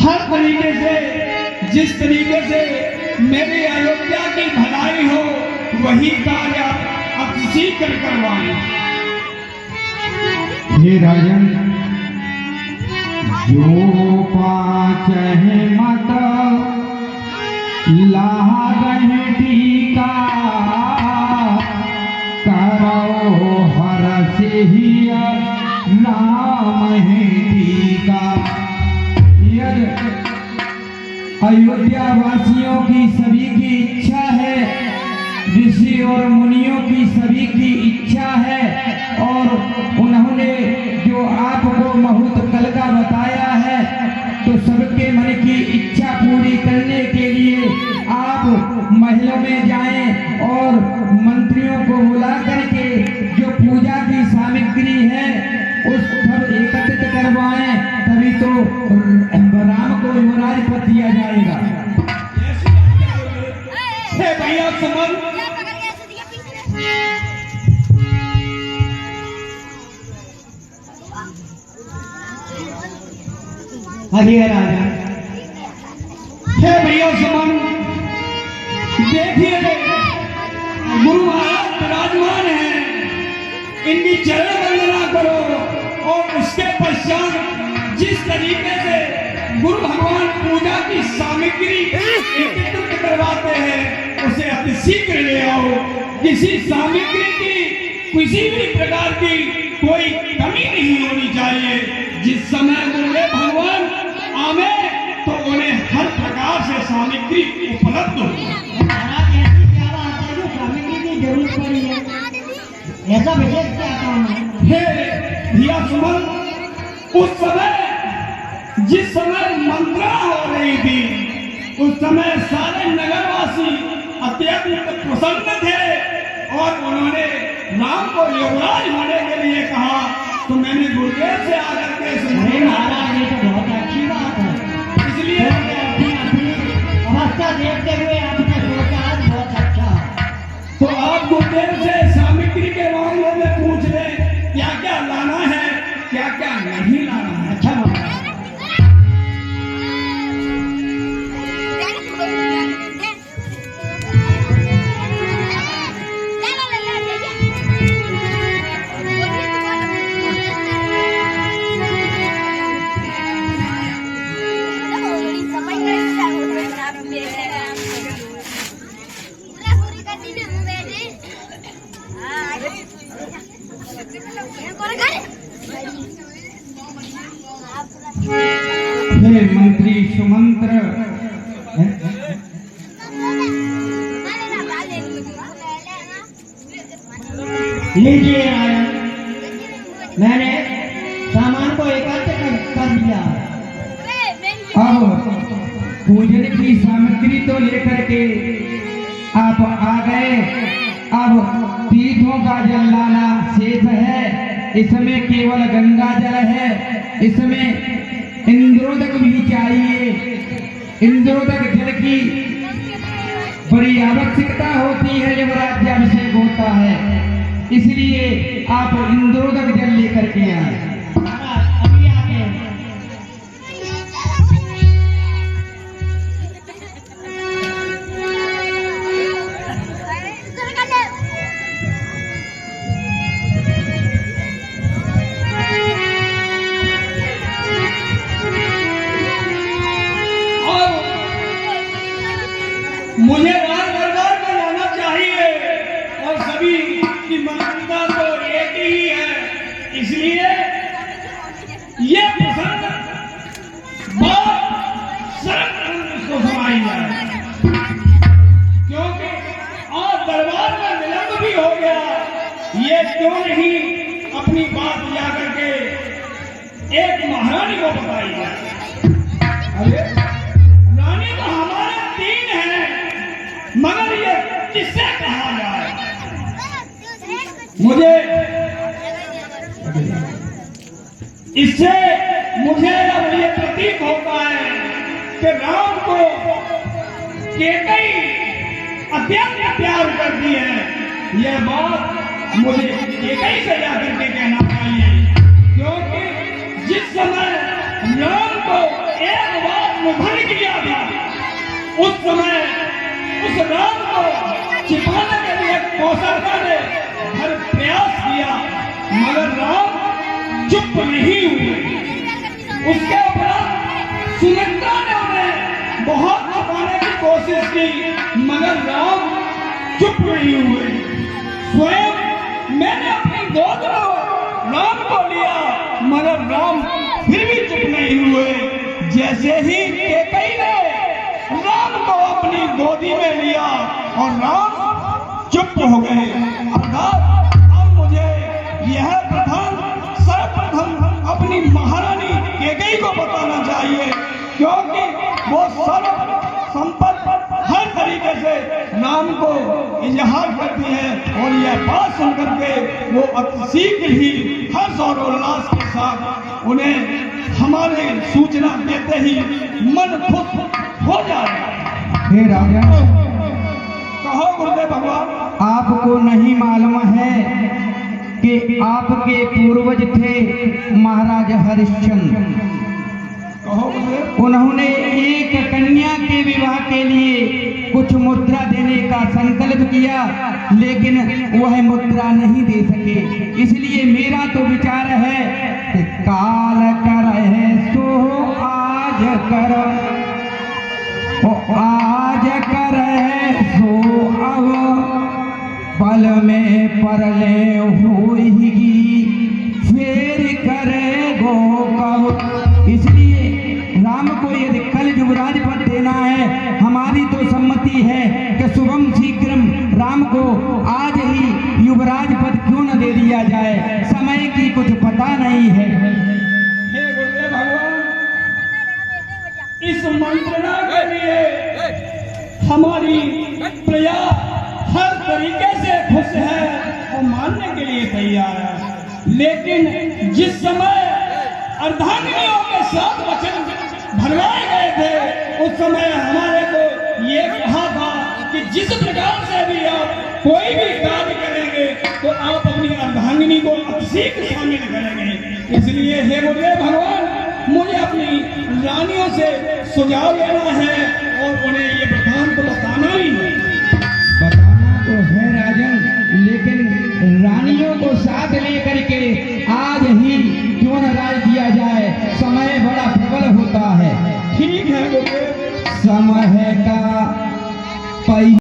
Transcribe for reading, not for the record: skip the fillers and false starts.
हर तरीके से, जिस तरीके से मेरी अयोध्या की भलाई हो वही कार्य आप सीख कर करवाएं। हे राजन, जो पाँच है मत लागहि टीका, करो हरषि राम है टीका। अयोध्या वासियों की सभी की इच्छा है, ऋषि और मुनियों की सभी की इच्छा है, और उन्होंने जो आपको बहुत कल का बताया है, तो सबके मन की इच्छा पूरी करने के लिए आप महलों में जाएं और मंत्रियों को बुला करके जो पूजा की सामग्री है उस सब एकत्रित करवाएं, तभी तो राम को युवराज पद दिया जाएगा। हे भैया सुमन, आगे राजा। हे भैया सुमन, देखिए गुरु महाराज विराजमान है, इनकी चरण वंदना करो और उसके पश्चात जिस तरीके से गुरु भगवान पूजा की सामग्री एकत्रित करवाते हैं उसे अति शीघ्र ले आओ। किसी सामग्री की किसी भी प्रकार की कोई कमी नहीं होनी चाहिए। जिस समय गुरुदेव भगवान आवे तो उन्हें हर प्रकार से सामग्री उपलब्ध हो। क्या बात है, जो सामग्री की जरूरत पड़ी है, ऐसा विशेष क्या काम है? हे भैया सुमन, उस समय जिस समय मंत्रणा हो रही थी उस समय सारे नगरवासी अत्यंत प्रसन्न थे और उन्होंने राम को युवराज होने के लिए कहा। तो मैंने गुरुदेव से आकर के अरे महाराज, ये तो बहुत अच्छी बात है। इसलिए अपनी अवस्था देखते हुए आपने सोचा आज बहुत अच्छा। तो आप गुरुदेव से सामग्री के मामले में पूछ लें क्या क्या लाना है, क्या क्या नहीं लाना है। अच्छा बात। हे मंत्री सुमंत्र, लीजिए आया, मैंने सामान को एकत्र कर दिया। अब पूजन की सामग्री तो लेकर के आप आ गए। अब तीर्थों का जल लाना शेष है। इसमें केवल गंगा जल है, इसमें इंद्रोदक भी चाहिए। इंद्रोदक जल की बड़ी आवश्यकता होती है जब राज्याभिषेक होता है, इसलिए आप इंद्रोदक जल लेकर के आए। अभी आगे मुझे राज दरबार में जाना चाहिए और सभी की मनोकामना तो एक ही है, इसलिए ये प्रसंग बहुत सरल इसको सुनाई जाए, क्योंकि और दरबार में विलंब भी हो गया। ये क्यों नहीं अपनी बात जा करके एक महारानी को बताई जाए। अरे रानी तो हमारे तीन हैं, मगर ये किससे कहा जाए? मुझे इससे अब ये प्रतीक होता है कि राम को केकई अत्यंत प्यार करती है। यह बात मुझे केकई से जाकर के कहना चाहिए, क्योंकि जिस समय राम को एक बात किया था, उस समय उस राम को छिपाने के लिए कौशल्या ने हर प्रयास किया, मगर राम चुप नहीं हुए। उसके उपरांत सुमित्रा ने उन्हें बहुत छुपाने की कोशिश की, मगर राम चुप नहीं हुए। स्वयं मैंने अपनी गोद में राम को लिया, मगर राम फिर भी चुप नहीं हुए। जैसे ही कैकेयी ने राम को अपनी गोदी में लिया और राम चुप हो गए। अर्थात अब मुझे यह प्रधान सर्वप्रथम अपनी महारानी कैकेयी को बताना चाहिए, क्योंकि वो सर्व संपत्ति हर तरीके से राम को इजहार करती है और यह बात सुनकर के वो अति शीघ्र ही हर्ष और उल्लास के साथ उन्हें हमारे सूचना देते ही मन खुश हो जाए। हे राजा, कहो गुरुदेव भगवान। आपको नहीं मालूम है कि आपके पूर्वज थे महाराज हरिश्चंद्र। कहो गुरुदेव। उन्होंने एक कन्या के विवाह के लिए कुछ मुद्रा देने का संकल्प किया, लेकिन वह मुद्रा नहीं दे सके। इसलिए मेरा तो विचार है कि काल कर है सो आज कर, आज कर है सो अब पल में परले होगी फेर करे गो कब। इसलिए राम को यदि कल युवराज पद देना है, हमारी तो सम्मति है कि शुभम शीघ्रम राम को आज ही युवराज पद क्यों न दे दिया जाए। समय की कुछ पता नहीं है। हे गुरुदेव भगवान, इस मंत्रणा के लिए हमारी प्रजा हर तरीके से खुश है और मानने के लिए तैयार है, लेकिन जिस समय अर्धांगिनियों के साथ वचन भरवाए गए थे, उस समय हमारे को ये कहा था कि जिस प्रकार से भी आप कोई भी कार्य करेंगे तो आप अपनी अर्धांगिनी को अतिशीघ्र शामिल करेंगे। इसलिए हे गुरुदेव भगवान, मुझे अपनी रानियों से सुझाव लेना है